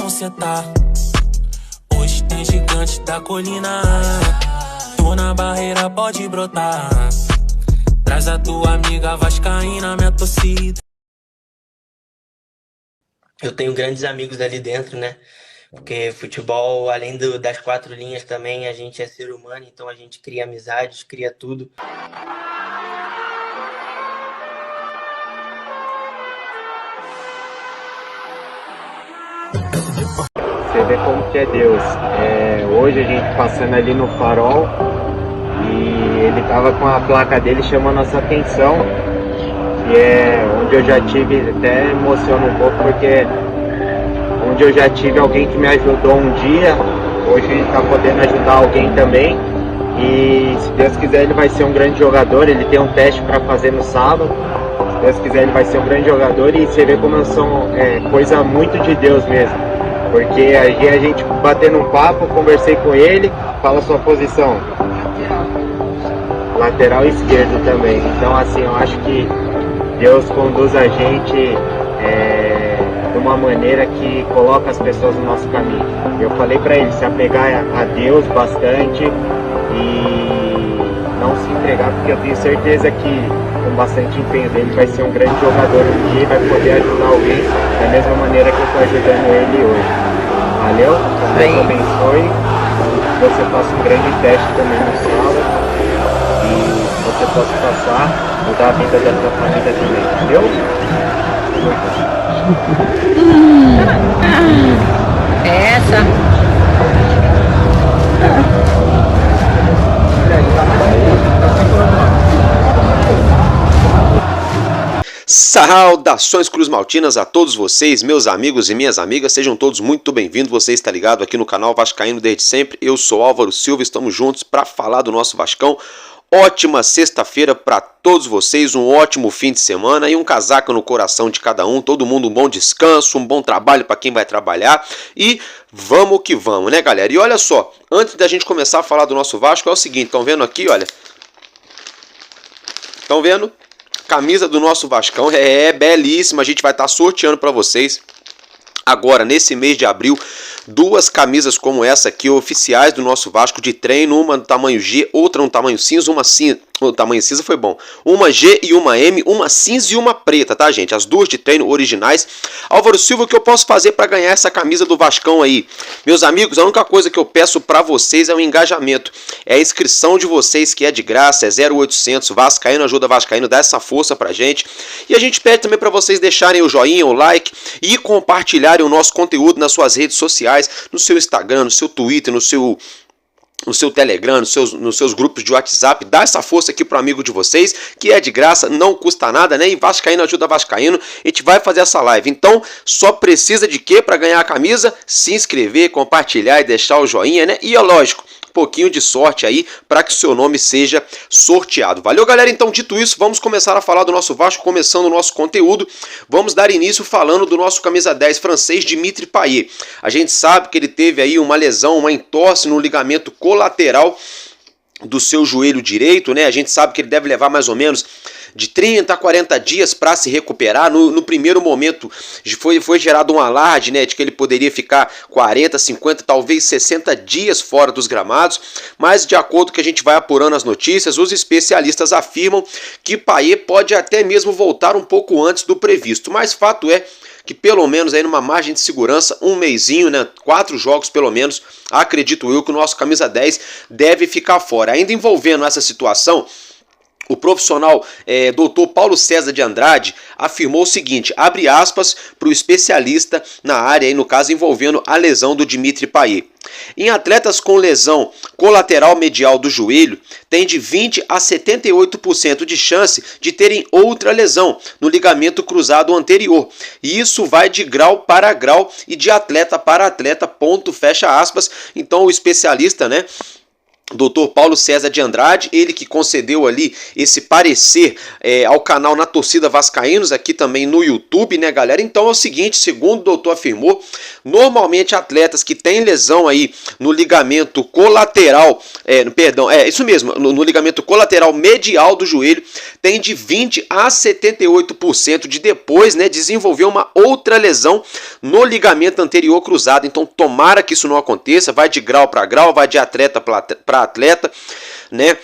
visão cê tá. Hoje tem gigante da colina. Tô na barreira, pode brotar. Traz a tua amiga vascaína, minha torcida. Eu tenho grandes amigos ali dentro, né? Porque futebol, além das quatro linhas também, a gente é ser humano, então a gente cria amizades, cria tudo. Você vê como que é Deus. Hoje a gente passando ali no farol e ele tava com a placa dele chamando nossa atenção. E é onde eu já tive, até emociona um pouco, porque onde eu já tive alguém que me ajudou um dia, hoje ele está podendo ajudar alguém também. E se Deus quiser ele vai ser um grande jogador, ele tem um teste para fazer no sábado. Se Deus quiser ele vai ser um grande jogador e você vê como eu sou coisa muito de Deus mesmo. Porque aí a gente batendo um papo, conversei com ele, fala sua posição. Lateral esquerdo também. Então assim, eu acho que Deus conduz a gente de uma maneira que coloca as pessoas no nosso caminho. Eu falei para ele se apegar a Deus bastante e não se entregar, porque eu tenho certeza que com bastante empenho dele vai ser um grande jogador um dia e vai poder ajudar alguém da mesma maneira que eu estou ajudando ele hoje. Valeu? Deus abençoe. Você faça um grande teste também no sábado e você possa passar, mudar a vida da sua família também. Valeu? Essa. Saudações cruzmaltinas a todos vocês, meus amigos e minhas amigas, sejam todos muito bem-vindos. Você está ligado aqui no canal Vascaíno desde sempre. Eu sou Álvaro Silva, estamos juntos para falar do nosso Vascão. Ótima sexta-feira para todos vocês, um ótimo fim de semana e um casaco no coração de cada um. Todo mundo um bom descanso, um bom trabalho para quem vai trabalhar e vamos que vamos, né, galera? E olha só, antes da gente começar a falar do nosso Vasco, é o seguinte, estão vendo aqui, olha? Estão vendo? Camisa do nosso Vascão, belíssima, a gente vai estar sorteando para vocês agora nesse mês de abril duas camisas como essa aqui, oficiais do nosso Vasco de treino, uma no tamanho G, outra no tamanho cinza, o tamanho cinza foi bom, uma G e uma M, uma cinza e uma preta, tá, gente? As duas de treino originais. Álvaro Silva, o que eu posso fazer para ganhar essa camisa do Vascão aí? Meus amigos, a única coisa que eu peço para vocês é o engajamento, é a inscrição de vocês, que é de graça, é 0800 Vascaíno, ajuda Vascaíno, dá essa força pra gente. E a gente pede também para vocês deixarem o joinha, o like e compartilharem o nosso conteúdo nas suas redes sociais, no seu Instagram, no seu Twitter, no seu Telegram, nos seus grupos de WhatsApp. Dá essa força aqui pro amigo de vocês, que é de graça, não custa nada, né? E Vascaíno ajuda Vascaíno. A gente vai fazer essa live. Então, só precisa de quê para ganhar a camisa? Se inscrever, compartilhar e deixar o joinha, né? E é lógico, um pouquinho de sorte aí para que o seu nome seja sorteado. Valeu, galera? Então, dito isso, vamos começar a falar do nosso Vasco, começando o nosso conteúdo. Vamos dar início falando do nosso camisa 10 francês, Dimitri Payet. A gente sabe que ele teve aí uma lesão, uma entorse no ligamento colateral do seu joelho direito, né? A gente sabe que ele deve levar mais ou menos de 30 a 40 dias para se recuperar. No primeiro momento foi gerado um alarde, né, de que ele poderia ficar 40, 50, talvez 60 dias fora dos gramados, mas de acordo com que a gente vai apurando as notícias, os especialistas afirmam que Payet pode até mesmo voltar um pouco antes do previsto, mas fato é que pelo menos aí numa margem de segurança, um mesinho, né, 4 jogos pelo menos, acredito eu que o nosso camisa 10 deve ficar fora. Ainda envolvendo essa situação, o profissional Dr. Paulo César de Andrade afirmou o seguinte, abre aspas para o especialista na área, aí, no caso envolvendo a lesão do Dimitri Payet. Em atletas com lesão colateral medial do joelho, tem de 20 a 78% de chance de terem outra lesão no ligamento cruzado anterior. E isso vai de grau para grau e de atleta para atleta, ponto, fecha aspas. Então o especialista, né, Dr. Paulo César de Andrade, ele que concedeu ali esse parecer ao canal Na Torcida Vascaínos, aqui também no YouTube, né, galera? Então é o seguinte, segundo o doutor afirmou, normalmente atletas que têm lesão aí no ligamento colateral, isso mesmo, no ligamento colateral medial do joelho, tem de 20 a 78% de depois, né, desenvolver uma outra lesão no ligamento anterior cruzado. Então tomara que isso não aconteça, vai de grau para grau, vai de atleta para atleta, né?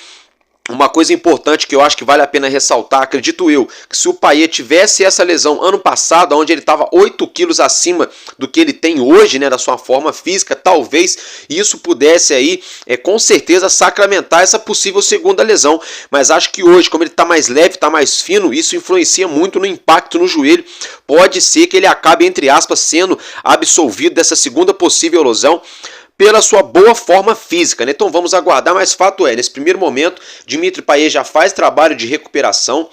Uma coisa importante que eu acho que vale a pena ressaltar, acredito eu, que se o Payet tivesse essa lesão ano passado, onde ele estava 8 quilos acima do que ele tem hoje, né, da sua forma física, talvez isso pudesse aí, com certeza, sacramentar essa possível segunda lesão. Mas acho que hoje, como ele está mais leve, está mais fino, isso influencia muito no impacto no joelho. Pode ser que ele acabe, entre aspas, sendo absolvido dessa segunda possível lesão pela sua boa forma física, né? Então vamos aguardar, mas fato é, nesse primeiro momento, Dimitri Payet já faz trabalho de recuperação,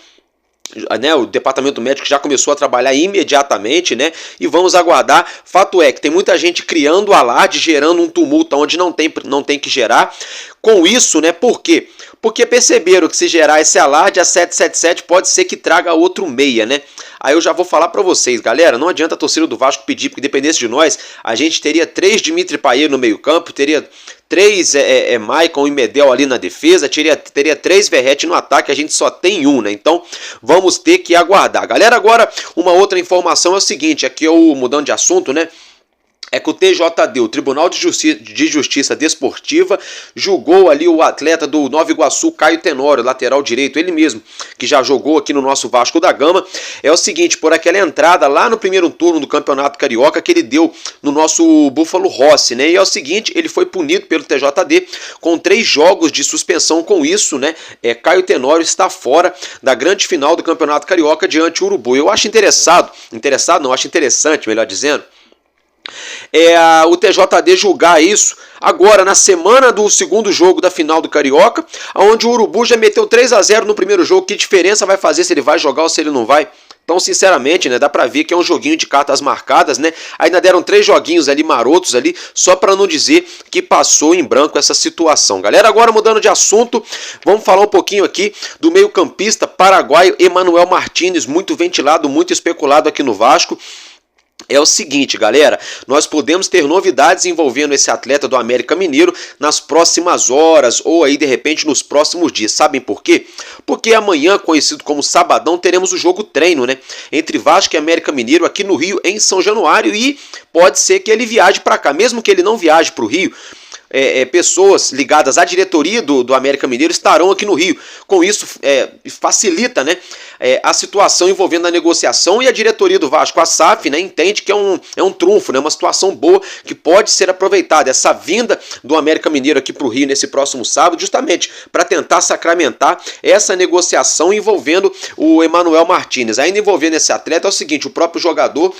né? O departamento médico já começou a trabalhar imediatamente, né? E vamos aguardar. Fato é que tem muita gente criando alarde, gerando um tumulto onde não tem que gerar. Com isso, né? Por quê? Porque perceberam que se gerar esse alarde, a 777 pode ser que traga outro meia, né? Aí eu já vou falar pra vocês, galera, não adianta a torcida do Vasco pedir, porque dependesse de nós, a gente teria 3 Dimitri Payet no meio campo, teria 3 Maicon e Medel ali na defesa, teria 3 Verratti no ataque, a gente só tem um, né? Então vamos ter que aguardar. Galera, agora uma outra informação é o seguinte, aqui eu mudando de assunto, né? É que o TJD, o Tribunal de Justiça Desportiva, julgou ali o atleta do Nova Iguaçu, Caio Tenório, lateral direito, ele mesmo, que já jogou aqui no nosso Vasco da Gama. É o seguinte, por aquela entrada lá no primeiro turno do Campeonato Carioca que ele deu no nosso Búfalo Rossi, né? E é o seguinte, ele foi punido pelo TJD com 3 jogos de suspensão. Com isso, né? Caio Tenório está fora da grande final do Campeonato Carioca diante do Urubu. Eu acho acho interessante, melhor dizendo, o TJD julgar isso agora na semana do segundo jogo da final do Carioca, onde o Urubu já meteu 3-0 no primeiro jogo. Que diferença vai fazer se ele vai jogar ou se ele não vai? Então, sinceramente, né, dá pra ver que é um joguinho de cartas marcadas, né? Ainda deram 3 joguinhos ali marotos ali, só pra não dizer que passou em branco essa situação. Galera, agora mudando de assunto, vamos falar um pouquinho aqui do meio-campista paraguaio Emanuel Martínez, muito ventilado, muito especulado aqui no Vasco. É o seguinte, galera, nós podemos ter novidades envolvendo esse atleta do América Mineiro nas próximas horas ou aí de repente nos próximos dias. Sabem por quê? Porque amanhã, conhecido como Sabadão, teremos o jogo treino, né, entre Vasco e América Mineiro aqui no Rio, em São Januário, e pode ser que ele viaje para cá. Mesmo que ele não viaje para o Rio, pessoas ligadas à diretoria do América Mineiro estarão aqui no Rio. Com isso, facilita, né, a situação envolvendo a negociação, e a diretoria do Vasco, a SAF, né, entende que é um trunfo, né, uma situação boa que pode ser aproveitada. Essa vinda do América Mineiro aqui para o Rio nesse próximo sábado, justamente para tentar sacramentar essa negociação envolvendo o Emanuel Martínez. Ainda envolvendo esse atleta, é o seguinte, o próprio jogador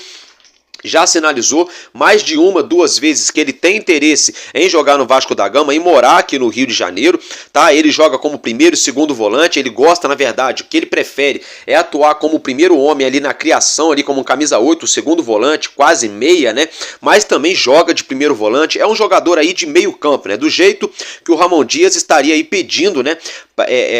já sinalizou mais de 1-2 vezes que ele tem interesse em jogar no Vasco da Gama, em morar aqui no Rio de Janeiro, tá? Ele joga como primeiro e segundo volante, ele gosta, na verdade, o que ele prefere é atuar como o primeiro homem ali na criação, ali como um camisa 8, o segundo volante, quase meia, né? Mas também joga de primeiro volante, é um jogador aí de meio campo, né? Do jeito que o Ramon Dias estaria aí pedindo, né?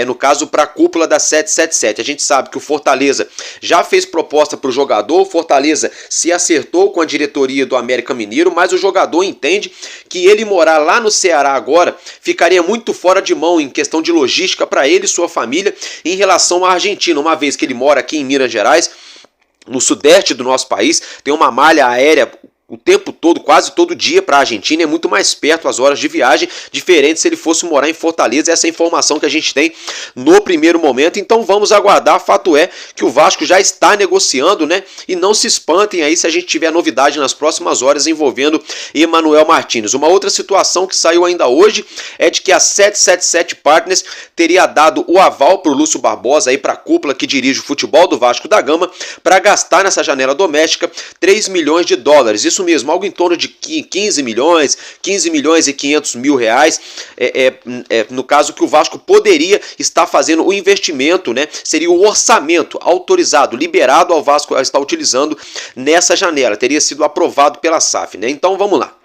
No caso, para a cúpula da 777. A gente sabe que o Fortaleza já fez proposta para o jogador, o Fortaleza se acertou com a diretoria do América Mineiro, mas o jogador entende que ele morar lá no Ceará agora ficaria muito fora de mão em questão de logística para ele e sua família em relação à Argentina, uma vez que ele mora aqui em Minas Gerais, no sudeste do nosso país, tem uma malha aérea o tempo todo, quase todo dia para a Argentina, é muito mais perto as horas de viagem, diferente se ele fosse morar em Fortaleza. Essa é a informação que a gente tem no primeiro momento, então vamos aguardar. Fato é que o Vasco já está negociando, né? E não se espantem aí se a gente tiver novidade nas próximas horas envolvendo Emanuel Martínez. Uma outra situação que saiu ainda hoje é de que a 777 Partners teria dado o aval para o Lúcio Barbosa, aí para a cúpula que dirige o futebol do Vasco da Gama, para gastar nessa janela doméstica 3 milhões de dólares. Isso mesmo, algo em torno de 15 milhões e 500 mil reais, no caso que o Vasco poderia estar fazendo o investimento, né? Seria o orçamento autorizado, liberado ao Vasco a estar utilizando nessa janela, teria sido aprovado pela SAF, né? Então vamos lá.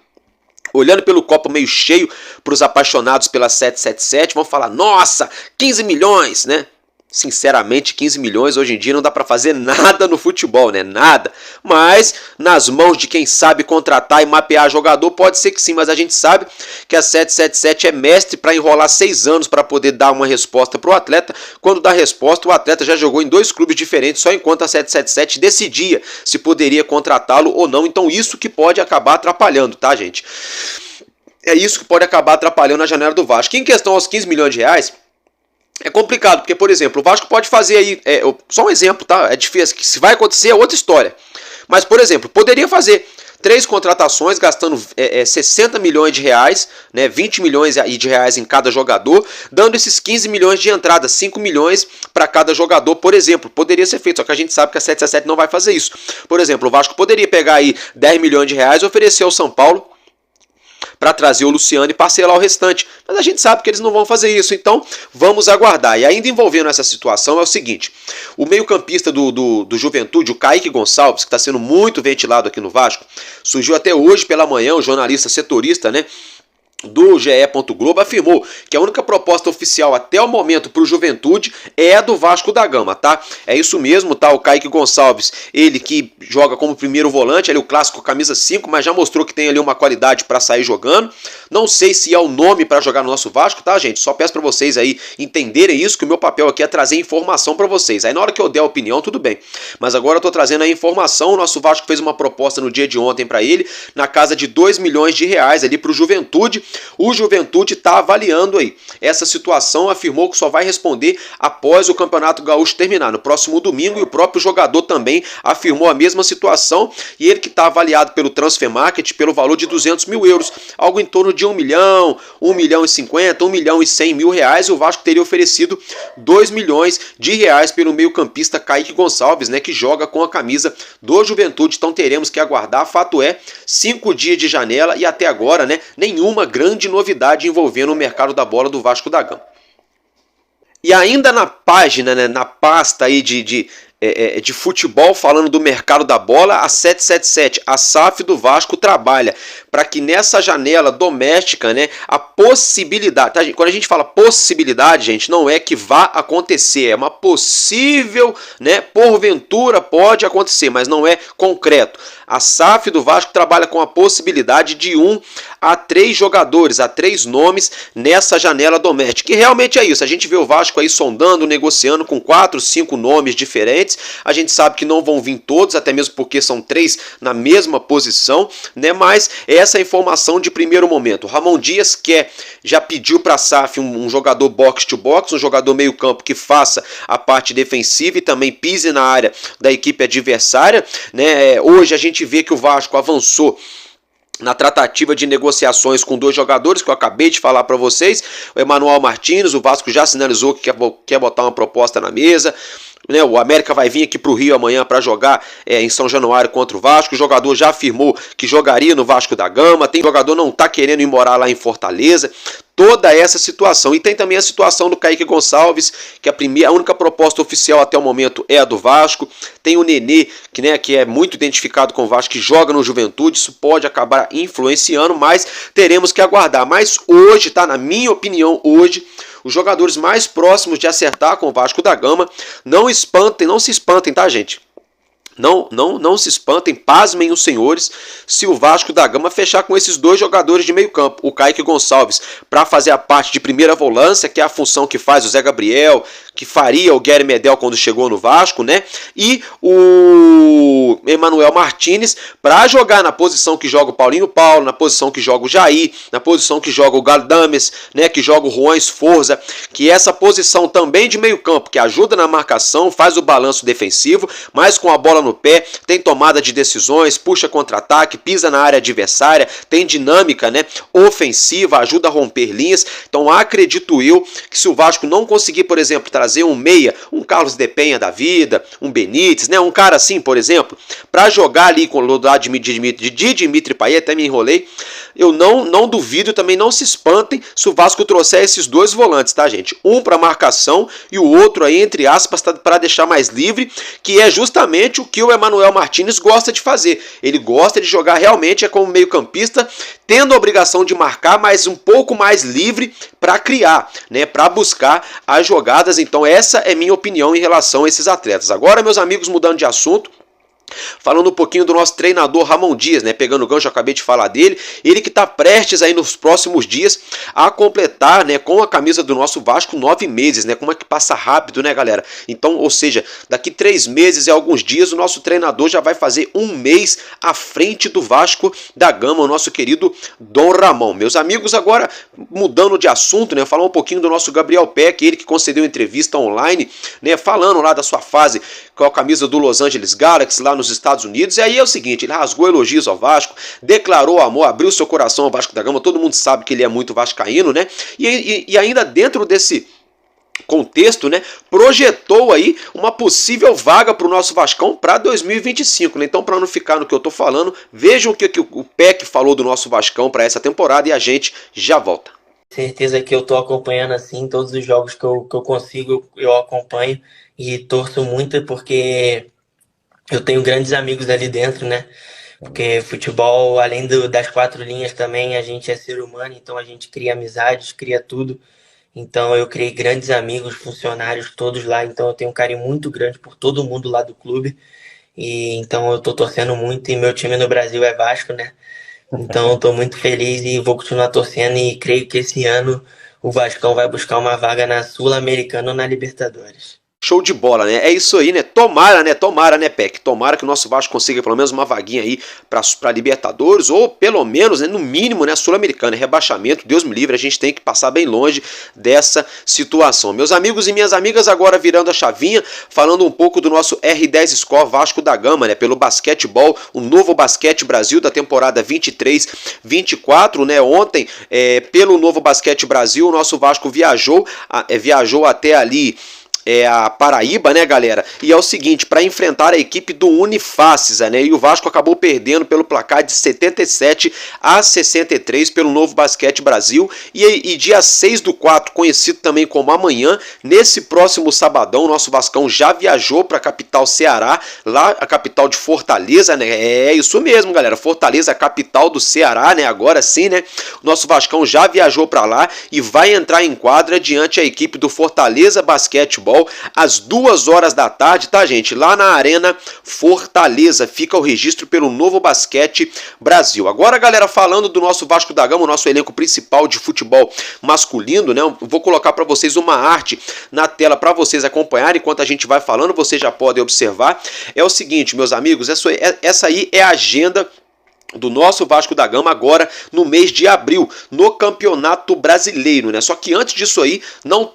Olhando pelo copo meio cheio para os apaixonados pela 777, vão falar, nossa, 15 milhões, né? Sinceramente, 15 milhões hoje em dia não dá para fazer nada no futebol, né? Nada. Mas nas mãos de quem sabe contratar e mapear jogador, pode ser que sim. Mas a gente sabe que a 777 é mestre para enrolar 6 anos para poder dar uma resposta para o atleta. Quando dá resposta, o atleta já jogou em 2 clubes diferentes, só enquanto a 777 decidia se poderia contratá-lo ou não. Então isso que pode acabar atrapalhando, tá, gente? É isso que pode acabar atrapalhando a janela do Vasco. Em questão aos 15 milhões de reais, é complicado, porque, por exemplo, o Vasco pode fazer aí, só um exemplo, tá? É difícil, se vai acontecer é outra história. Mas, por exemplo, poderia fazer 3 contratações gastando 60 milhões de reais, né, 20 milhões de reais em cada jogador, dando esses 15 milhões de entrada, 5 milhões para cada jogador, por exemplo. Poderia ser feito, só que a gente sabe que a 777 não vai fazer isso. Por exemplo, o Vasco poderia pegar aí 10 milhões de reais e oferecer ao São Paulo para trazer o Luciano e parcelar o restante. Mas a gente sabe que eles não vão fazer isso, então vamos aguardar. E ainda envolvendo essa situação é o seguinte, o meio-campista do Juventude, o Kaique Gonçalves, que está sendo muito ventilado aqui no Vasco, surgiu até hoje pela manhã, o jornalista setorista, né, do GE. Globo afirmou que a única proposta oficial até o momento para o Juventude é a do Vasco da Gama, tá? É isso mesmo, tá? O Kaique Gonçalves, ele que joga como primeiro volante, ali o clássico camisa 5, mas já mostrou que tem ali uma qualidade para sair jogando. Não sei se é o nome para jogar no nosso Vasco, tá, gente? Só peço para vocês aí entenderem isso, que o meu papel aqui é trazer informação para vocês. Aí na hora que eu der a opinião, tudo bem. Mas agora eu tô trazendo a informação. O nosso Vasco fez uma proposta no dia de ontem para ele, na casa de 2 milhões de reais ali para o Juventude. O Juventude está avaliando aí essa situação, afirmou que só vai responder após o Campeonato Gaúcho terminar, no próximo domingo, e o próprio jogador também afirmou a mesma situação, e ele que está avaliado pelo Transfer Market pelo valor de 200 mil euros, algo em torno de 1 milhão, 1 milhão e 50, 1 milhão e 100 mil reais, e o Vasco teria oferecido 2 milhões de reais pelo meio-campista Kaique Gonçalves, né, que joga com a camisa do Juventude. Então teremos que aguardar. Fato é, 5 dias de janela e até agora, né, nenhuma grande novidade envolvendo o mercado da bola do Vasco da Gama. E ainda na página, né, na pasta aí de futebol, falando do mercado da bola, a 777, a SAF do Vasco, trabalha para que nessa janela doméstica, né, a possibilidade, tá, gente? Quando a gente fala possibilidade, gente, não é que vá acontecer, é uma possível, né, porventura pode acontecer, mas não é concreto. A SAF do Vasco trabalha com a possibilidade de 1 a 3 jogadores, a 3 nomes nessa janela doméstica. E realmente é isso. A gente vê o Vasco aí sondando, negociando com 4, 5 nomes diferentes. A gente sabe que não vão vir todos, até mesmo porque são 3 na mesma posição, né? Mas essa é a informação de primeiro momento. O Ramon Dias já pediu para a SAF um jogador box to box, um jogador meio campo que faça a parte defensiva e também pise na área da equipe adversária, né? Hoje a gente vê que o Vasco avançou na tratativa de negociações com 2 jogadores que eu acabei de falar para vocês. O Emanuel Martins, o Vasco já sinalizou que quer botar uma proposta na mesa. O América vai vir aqui para o Rio amanhã para jogar em São Januário contra o Vasco. O jogador já afirmou que jogaria no Vasco da Gama. Tem jogador não está querendo ir morar lá em Fortaleza. Toda essa situação. E tem também a situação do Kaique Gonçalves, que a única proposta oficial até o momento é a do Vasco. Tem o Nenê, que é muito identificado com o Vasco, que joga no Juventude. Isso pode acabar influenciando, mas teremos que aguardar. Mas hoje, tá? Na minha opinião, hoje, os jogadores mais próximos de acertar com o Vasco da Gama, não se espantem, tá, gente? Não se espantem, pasmem os senhores, se o Vasco da Gama fechar com esses 2 jogadores de meio campo. O Kaique Gonçalves para fazer a parte de primeira volância, que é a função que faz o Zé Gabriel, que faria o Guilherme Medel quando chegou no Vasco, né? E o Emanuel Martins para jogar na posição que joga o Paulinho Paulo, na posição que joga o Jair, na posição que joga o Galdames, né? Que joga o Juan Esforza, que essa posição também de meio campo, que ajuda na marcação, faz o balanço defensivo, mas com a bola no pé, tem tomada de decisões, puxa contra-ataque, pisa na área adversária, tem dinâmica, né, ofensiva, ajuda a romper linhas. Então acredito eu que se o Vasco não conseguir, por exemplo, trazer um meia, um Carlos de Penha da vida, um Benítez, né, um cara assim, por exemplo, para jogar ali com o lado de Dimitri Payet, até me enrolei, eu não duvido, também não se espantem se o Vasco trouxer esses dois volantes, tá, gente? Um para marcação e o outro aí, entre aspas, para deixar mais livre, que é justamente o que o Emanuel Martínez gosta de fazer. Ele gosta de jogar realmente como meio-campista, tendo a obrigação de marcar, mas um pouco mais livre para criar, né, para buscar as jogadas. Então essa é minha opinião em relação a esses atletas. Agora, meus amigos, mudando de assunto, falando um pouquinho do nosso treinador Ramon Dias, né? Pegando o gancho, eu acabei de falar dele. Ele que está prestes aí nos próximos dias a completar, né, com a camisa do nosso Vasco 9 meses, né? Como é que passa rápido, né, galera? Então, ou seja, daqui 3 meses e alguns dias o nosso treinador já vai fazer 1 mês à frente do Vasco da Gama, o nosso querido Dom Ramon. Meus amigos, agora mudando de assunto, né? Falar um pouquinho do nosso Gabriel Peck, ele que concedeu entrevista online, né? Falando lá da sua fase com a camisa do Los Angeles Galaxy lá nos Estados Unidos. E aí é o seguinte, ele rasgou elogios ao Vasco, declarou amor, abriu seu coração ao Vasco da Gama. Todo mundo sabe que ele é muito vascaíno, né? E ainda dentro desse contexto, né, projetou aí uma possível vaga para o nosso Vascão para 2025, né? Então, para não ficar no que eu tô falando, vejam o que o Peck falou do nosso Vascão para essa temporada e a gente já volta. Certeza que eu tô acompanhando assim todos os jogos que eu consigo, eu acompanho e torço muito porque eu tenho grandes amigos ali dentro, né? Porque futebol, além das 4 linhas também, a gente é ser humano, então a gente cria amizades, cria tudo. Então eu criei grandes amigos, funcionários todos lá, então eu tenho um carinho muito grande por todo mundo lá do clube. E então eu tô torcendo muito e meu time no Brasil é Vasco, né? Então eu tô muito feliz e vou continuar torcendo e creio que esse ano o Vascão vai buscar uma vaga na Sul-Americana ou na Libertadores. Show de bola, né? É isso aí, né? Tomara, né, Peck? Tomara que o nosso Vasco consiga pelo menos uma vaguinha aí pra Libertadores, ou pelo menos, né, no mínimo, né, Sul-Americana, rebaixamento, Deus me livre, a gente tem que passar bem longe dessa situação. Meus amigos e minhas amigas, agora virando a chavinha, falando um pouco do nosso R10 Score Vasco da Gama, né, pelo basquetebol, o novo Basquete Brasil da temporada 23-24, né, ontem, pelo novo Basquete Brasil, o nosso Vasco viajou até ali a Paraíba, né, galera? E é o seguinte, para enfrentar a equipe do Unifaces, né? E o Vasco acabou perdendo pelo placar de 77-63 pelo Novo Basquete Brasil. E dia 6/4, conhecido também como amanhã, nesse próximo sabadão, o nosso Vascão já viajou para a capital Ceará, lá a capital de Fortaleza, né? É isso mesmo, galera. Fortaleza, a capital do Ceará, né? Agora sim, né? O nosso Vascão já viajou para lá e vai entrar em quadra diante a equipe do Fortaleza Basquetebol às 2 horas da tarde, tá, gente? Lá na Arena Fortaleza. Fica o registro pelo Novo Basquete Brasil. Agora, galera, falando do nosso Vasco da Gama, o nosso elenco principal de futebol masculino, né? Eu vou colocar para vocês uma arte na tela para vocês acompanharem enquanto a gente vai falando. Vocês já podem observar. É o seguinte, meus amigos, essa aí é a agenda do nosso Vasco da Gama agora no mês de abril, no Campeonato Brasileiro, né? Só que antes disso aí não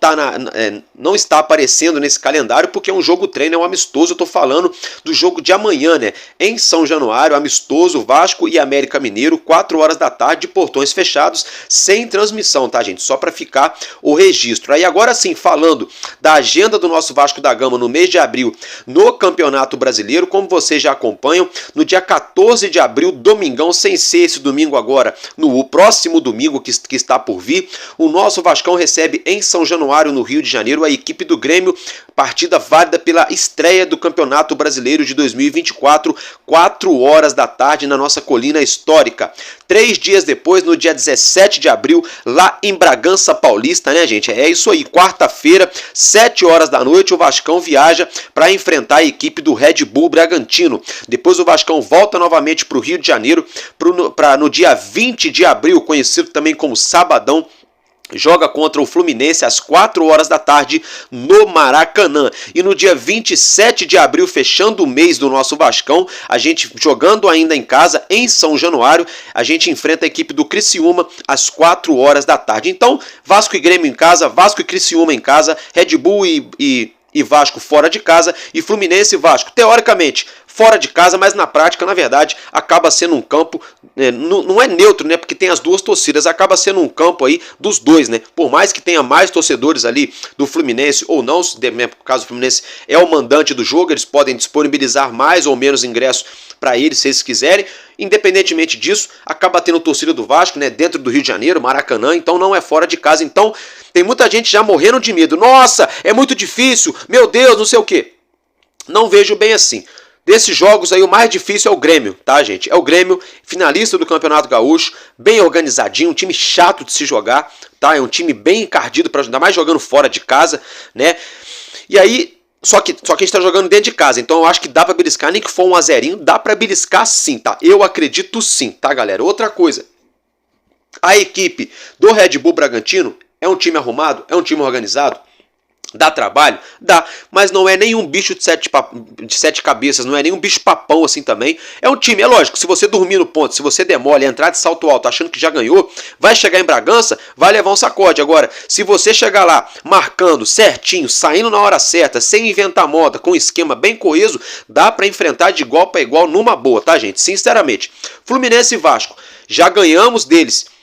está aparecendo nesse calendário porque é um jogo treino, é um amistoso. Eu tô falando do jogo de amanhã, né? Em São Januário, amistoso, Vasco e América Mineiro, 4 horas da tarde, portões fechados, sem transmissão, tá, gente? Só para ficar o registro. Aí agora sim, falando da agenda do nosso Vasco da Gama no mês de abril no Campeonato Brasileiro, como vocês já acompanham, no dia 14 de abril, domingão, sem ser esse domingo agora, no próximo domingo que está por vir, o nosso Vascão recebe em São Januário, no Rio de Janeiro, a equipe do Grêmio, partida válida pela estreia do Campeonato Brasileiro de 2024, 4 horas da tarde na nossa colina histórica. 3 dias depois, no dia 17 de abril, lá em Bragança Paulista, né, gente? É isso aí, quarta-feira, 7 horas da noite, o Vascão viaja para enfrentar a equipe do Red Bull Bragantino. Depois o Vascão volta novamente para o Rio de Janeiro, para no dia 20 de abril, conhecido também como Sabadão, joga contra o Fluminense às 4 horas da tarde no Maracanã. E no dia 27 de abril, fechando o mês do nosso Vascão, a gente jogando ainda em casa, em São Januário, a gente enfrenta a equipe do Criciúma às 4 horas da tarde. Então, Vasco e Grêmio em casa, Vasco e Criciúma em casa, Red Bull e Vasco fora de casa, e Fluminense e Vasco, teoricamente, fora de casa, mas na prática, na verdade, acaba sendo um campo, não é neutro, né? Porque tem as duas torcidas, acaba sendo um campo aí dos dois, né? Por mais que tenha mais torcedores ali do Fluminense ou não, no caso do Fluminense é o mandante do jogo, eles podem disponibilizar mais ou menos ingressos para eles, se eles quiserem. Independentemente disso, acaba tendo torcida do Vasco, né, dentro do Rio de Janeiro, Maracanã, então não é fora de casa. Então tem muita gente já morrendo de medo. Nossa, é muito difícil, meu Deus, não sei o quê. Não vejo bem assim. Desses jogos aí, o mais difícil é o Grêmio, tá, gente? É o Grêmio, finalista do Campeonato Gaúcho, bem organizadinho, um time chato de se jogar, tá? É um time bem encardido, ainda mais jogando fora de casa, né? E aí, só que a gente tá jogando dentro de casa, então eu acho que dá pra beliscar, nem que for 1-0, dá pra beliscar sim, tá? Eu acredito sim, tá, galera? Outra coisa, a equipe do Red Bull Bragantino é um time arrumado, é um time organizado, dá trabalho? Dá, mas não é nenhum bicho de sete cabeças, não é nenhum bicho papão assim também. É um time, é lógico, se você dormir no ponto, se você demole, entrar de salto alto achando que já ganhou, vai chegar em Bragança, vai levar um sacode. Agora, se você chegar lá marcando certinho, saindo na hora certa, sem inventar moda, com um esquema bem coeso, dá pra enfrentar de igual para igual numa boa, tá, gente? Sinceramente, Fluminense e Vasco, já ganhamos deles.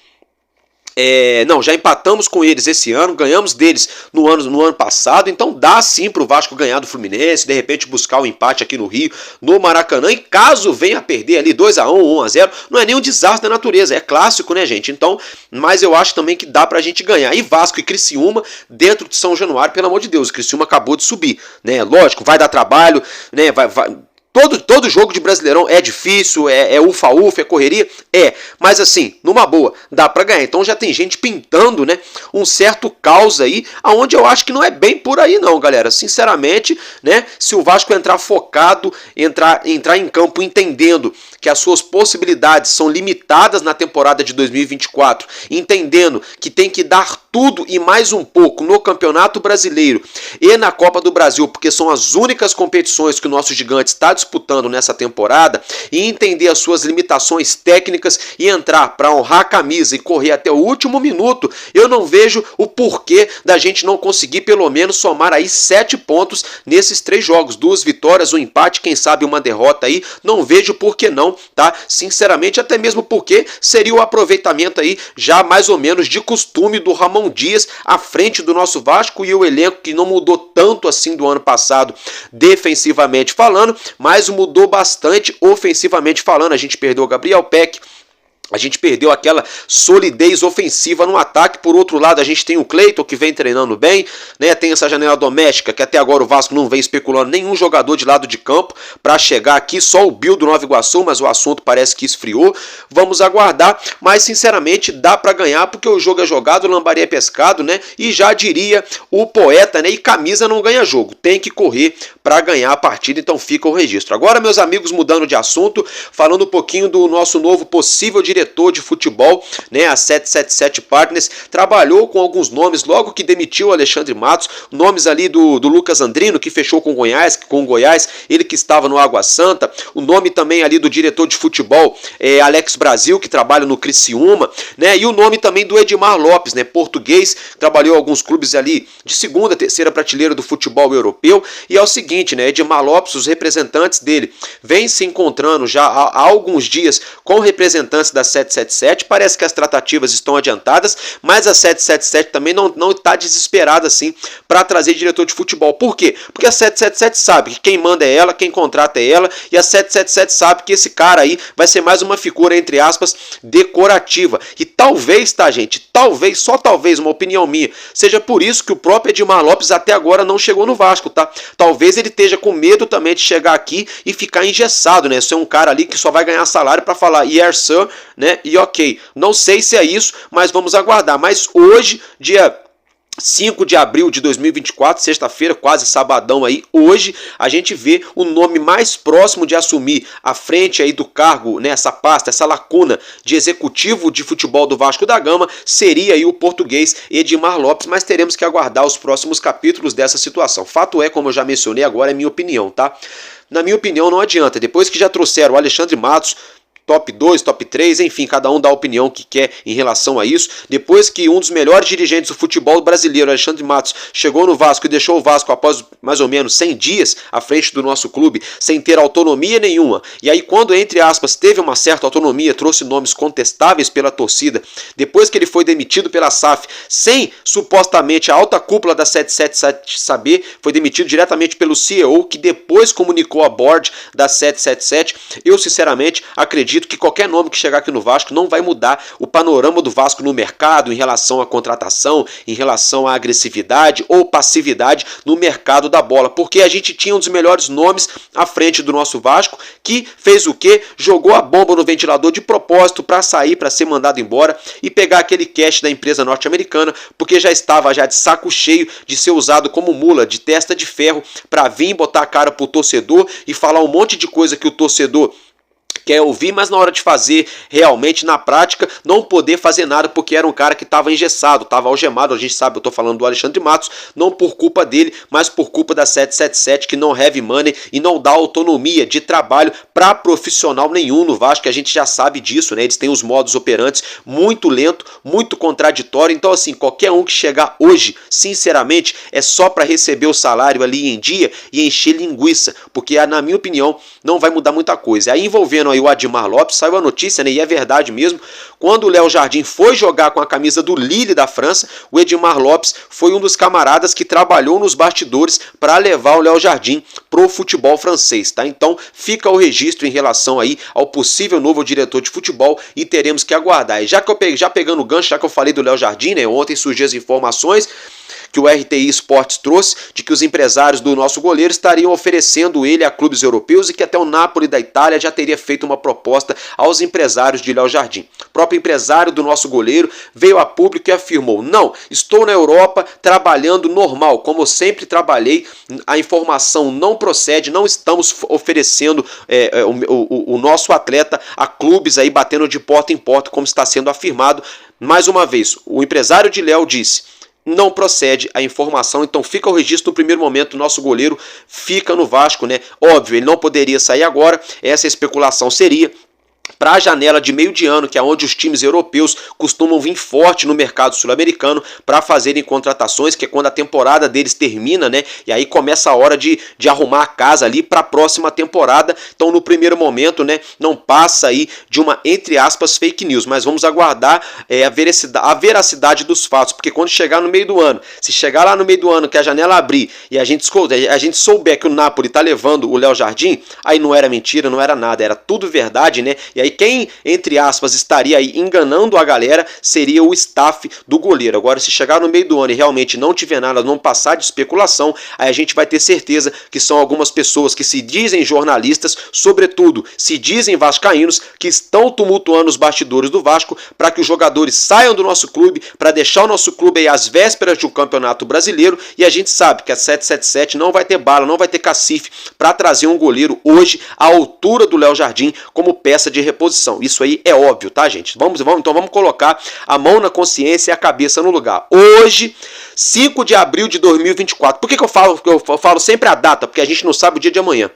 Já empatamos com eles esse ano, ganhamos deles no ano passado, então dá sim pro Vasco ganhar do Fluminense, de repente buscar um empate aqui no Rio, no Maracanã, e caso venha a perder ali 2-1, 1-0, não é nenhum desastre da natureza, é clássico, né, gente? Então, mas eu acho também que dá pra gente ganhar. E Vasco e Criciúma dentro de São Januário, pelo amor de Deus, o Criciúma acabou de subir, né? Lógico, vai dar trabalho, né? Todo jogo de Brasileirão é difícil, é ufa-ufa, é correria, mas assim, numa boa, dá pra ganhar. Então já tem gente pintando, né, um certo caos aí, aonde eu acho que não é bem por aí não, galera. Sinceramente, né, se o Vasco entrar focado, entrar em campo entendendo que as suas possibilidades são limitadas na temporada de 2024, entendendo que tem que dar tudo e mais um pouco no Campeonato Brasileiro e na Copa do Brasil, porque são as únicas competições que o nosso gigante está disputando nessa temporada, e entender as suas limitações técnicas e entrar para honrar a camisa e correr até o último minuto, eu não vejo o porquê da gente não conseguir pelo menos somar aí 7 pontos nesses 3 jogos, 2 vitórias, um empate, quem sabe uma derrota aí, não vejo por que não, tá? Sinceramente, até mesmo porque seria o aproveitamento aí já mais ou menos de costume do Ramon Dias à frente do nosso Vasco, e o elenco que não mudou tanto assim do ano passado defensivamente falando, mas mudou bastante ofensivamente falando. A gente perdeu o Gabriel Peck, a gente perdeu aquela solidez ofensiva no ataque. Por outro lado, a gente tem o Cleiton, que vem treinando bem, né? Tem essa janela doméstica, que até agora o Vasco não vem especulando nenhum jogador de lado de campo para chegar aqui, só o Bill do Nova Iguaçu, mas o assunto parece que esfriou. Vamos aguardar, mas sinceramente dá para ganhar, porque o jogo é jogado, o lambari é pescado, né? E já diria o poeta, né? E camisa não ganha jogo, tem que correr para ganhar a partida, então fica o registro. Agora, meus amigos, mudando de assunto, falando um pouquinho do nosso novo possível diretor de futebol, né, a 777 Partners, trabalhou com alguns nomes logo que demitiu o Alexandre Matos, nomes ali do Lucas Andrino, que fechou com o Goiás, ele que estava no Água Santa, o nome também ali do diretor de futebol, Alex Brasil, que trabalha no Criciúma, né, e o nome também do Edmar Lopes, né, português, trabalhou em alguns clubes ali de segunda, terceira prateleira do futebol europeu. E é o seguinte, né, Edmar Lopes, os representantes dele vêm se encontrando já há alguns dias com representantes da 777, parece que as tratativas estão adiantadas, mas a 777 também não está desesperada assim para trazer diretor de futebol. Por quê? Porque a 777 sabe que quem manda é ela, quem contrata é ela, e a 777 sabe que esse cara aí vai ser mais uma figura, entre aspas, decorativa. E talvez, tá, gente, talvez, só talvez, uma opinião minha, seja por isso que o próprio Edmar Lopes até agora não chegou no Vasco, tá? Talvez ele esteja com medo também de chegar aqui e ficar engessado, né? Ser um cara ali que só vai ganhar salário para falar yes sir, né? E ok, não sei se é isso, mas vamos aguardar. Mas hoje, dia 5 de abril de 2024, sexta-feira, quase sabadão aí, hoje a gente vê o nome mais próximo de assumir a frente aí do cargo, né, essa pasta, essa lacuna de executivo de futebol do Vasco da Gama, seria aí o português Edmar Lopes, mas teremos que aguardar os próximos capítulos dessa situação. Fato é, como eu já mencionei agora, é minha opinião, tá? Na minha opinião, não adianta. Depois que já trouxeram o Alexandre Matos, top 2, top 3, enfim, cada um dá a opinião que quer em relação a isso. Depois que um dos melhores dirigentes do futebol brasileiro, Alexandre Matos, chegou no Vasco e deixou o Vasco após mais ou menos 100 dias à frente do nosso clube, sem ter autonomia nenhuma, e aí quando, entre aspas, teve uma certa autonomia, trouxe nomes contestáveis pela torcida, depois que ele foi demitido pela SAF, sem supostamente a alta cúpula da 777 saber, foi demitido diretamente pelo CEO, que depois comunicou a board da 777, eu sinceramente acredito que qualquer nome que chegar aqui no Vasco não vai mudar o panorama do Vasco no mercado, em relação à contratação, em relação à agressividade ou passividade no mercado da bola, porque a gente tinha um dos melhores nomes à frente do nosso Vasco, que fez o quê? Jogou a bomba no ventilador de propósito para sair, para ser mandado embora e pegar aquele cash da empresa norte-americana, porque já estava já de saco cheio de ser usado como mula, de testa de ferro, para vir botar a cara pro torcedor e falar um monte de coisa que o torcedor quer ouvir, mas na hora de fazer realmente na prática não poder fazer nada, porque era um cara que estava engessado, estava algemado. A gente sabe, eu estou falando do Alexandre Matos, não por culpa dele, mas por culpa da 777, que não have money e não dá autonomia de trabalho para profissional nenhum no Vasco, que a gente já sabe disso, né? Eles têm os modos operantes muito lento, muito contraditório. Então assim, qualquer um que chegar hoje, sinceramente, é só para receber o salário ali em dia e encher linguiça, porque na minha opinião não vai mudar muita coisa. Aí envolvendo aí o Admar Lopes, saiu a notícia, né, e é verdade mesmo, quando o Léo Jardim foi jogar com a camisa do Lille da França, o Edmar Lopes foi um dos camaradas que trabalhou nos bastidores para levar o Léo Jardim pro futebol francês, tá? Então fica o registro em relação aí ao possível novo diretor de futebol e teremos que aguardar. E já pegando o gancho, já que eu falei do Léo Jardim, né, ontem surgiu as informações que o RTI Esportes trouxe, de que os empresários do nosso goleiro estariam oferecendo ele a clubes europeus e que até o Napoli da Itália já teria feito uma proposta aos empresários de Léo Jardim. O próprio empresário do nosso goleiro veio a público e afirmou: não, estou na Europa trabalhando normal, como eu sempre trabalhei, a informação não procede, não estamos oferecendo o nosso atleta a clubes aí batendo de porta em porta, como está sendo afirmado. Mais uma vez, o empresário de Léo disse: não procede a informação, então fica o registro. No primeiro momento, o nosso goleiro fica no Vasco, né? Óbvio, ele não poderia sair agora, essa especulação seria para a janela de meio de ano, que é onde os times europeus costumam vir forte no mercado sul-americano para fazerem contratações, que é quando a temporada deles termina, né? E aí começa a hora de arrumar a casa ali para a próxima temporada. Então, no primeiro momento, né, não passa aí de uma, entre aspas, fake news, mas vamos aguardar a veracidade dos fatos, porque quando chegar no meio do ano, se chegar lá no meio do ano que a janela abrir e a gente souber que o Napoli tá levando o Léo Jardim, aí não era mentira, não era nada, era tudo verdade, né? E aí quem, entre aspas, estaria aí enganando a galera seria o staff do goleiro. Agora, se chegar no meio do ano e realmente não tiver nada, não passar de especulação, aí a gente vai ter certeza que são algumas pessoas que se dizem jornalistas, sobretudo se dizem vascaínos, que estão tumultuando os bastidores do Vasco para que os jogadores saiam do nosso clube, para deixar o nosso clube aí às vésperas de um campeonato brasileiro. E a gente sabe que a 777 não vai ter bala, não vai ter cacife para trazer um goleiro hoje à altura do Léo Jardim como peça de reposição. Isso aí é óbvio, tá, gente? Então vamos colocar a mão na consciência e a cabeça no lugar. Hoje, 5 de abril de 2024. Por que eu falo sempre a data? Porque a gente não sabe o dia de amanhã.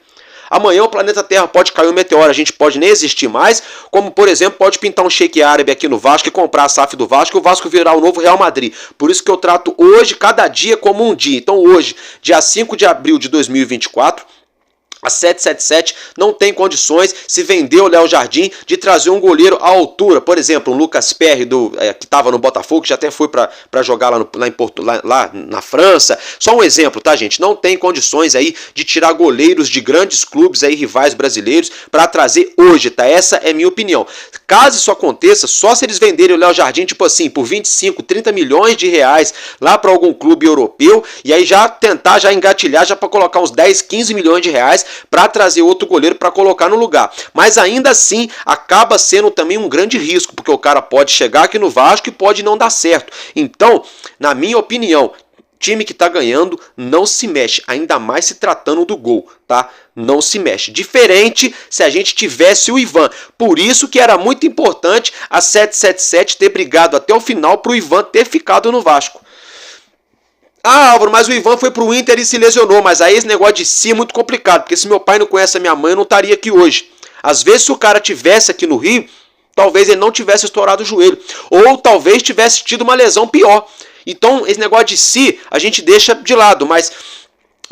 Amanhã o planeta Terra pode cair um meteoro, a gente pode nem existir mais, como por exemplo pode pintar um sheik árabe aqui no Vasco e comprar a SAF do Vasco e o Vasco virar o novo Real Madrid. Por isso que eu trato hoje, cada dia, como um dia. Então hoje, dia 5 de abril de 2024, a 777 não tem condições, se vendeu o Léo Jardim, de trazer um goleiro à altura. Por exemplo, o Lucas Perry, que estava no Botafogo, que já até foi para jogar lá na França. Só um exemplo, tá, gente? Não tem condições aí de tirar goleiros de grandes clubes aí, rivais brasileiros, para trazer hoje, tá? Essa é minha opinião. Caso isso aconteça, só se eles venderem o Léo Jardim, tipo assim, por 25, 30 milhões de reais lá para algum clube europeu, e aí já tentar engatilhar já para colocar uns 10, 15 milhões de reais para trazer outro goleiro para colocar no lugar. Mas ainda assim acaba sendo também um grande risco, porque o cara pode chegar aqui no Vasco e pode não dar certo. Então, na minha opinião, time que tá ganhando não se mexe, ainda mais se tratando do gol, tá? Não se mexe. Diferente se a gente tivesse o Ivan. Por isso que era muito importante a 777 ter brigado até o final para o Ivan ter ficado no Vasco. Ah, Álvaro, mas o Ivan foi pro Inter e se lesionou. Mas aí esse negócio de si é muito complicado, porque se meu pai não conhece a minha mãe, eu não estaria aqui hoje. Às vezes, se o cara tivesse aqui no Rio, talvez ele não tivesse estourado o joelho. Ou talvez tivesse tido uma lesão pior. Então, esse negócio de si, a gente deixa de lado. Mas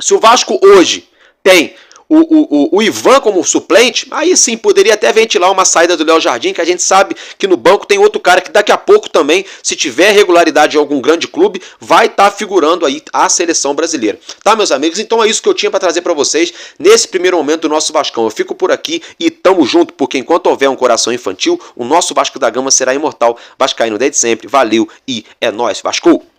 se o Vasco hoje tem o Ivan como suplente, aí sim poderia até ventilar uma saída do Léo Jardim, que a gente sabe que no banco tem outro cara que daqui a pouco também, se tiver regularidade em algum grande clube, vai estar figurando aí a seleção brasileira. Tá, meus amigos? Então é isso que eu tinha para trazer para vocês nesse primeiro momento do nosso Vascão. Eu fico por aqui e tamo junto, porque enquanto houver um coração infantil, o nosso Vasco da Gama será imortal. Vascaíno desde sempre. Valeu e é nóis, Vasco!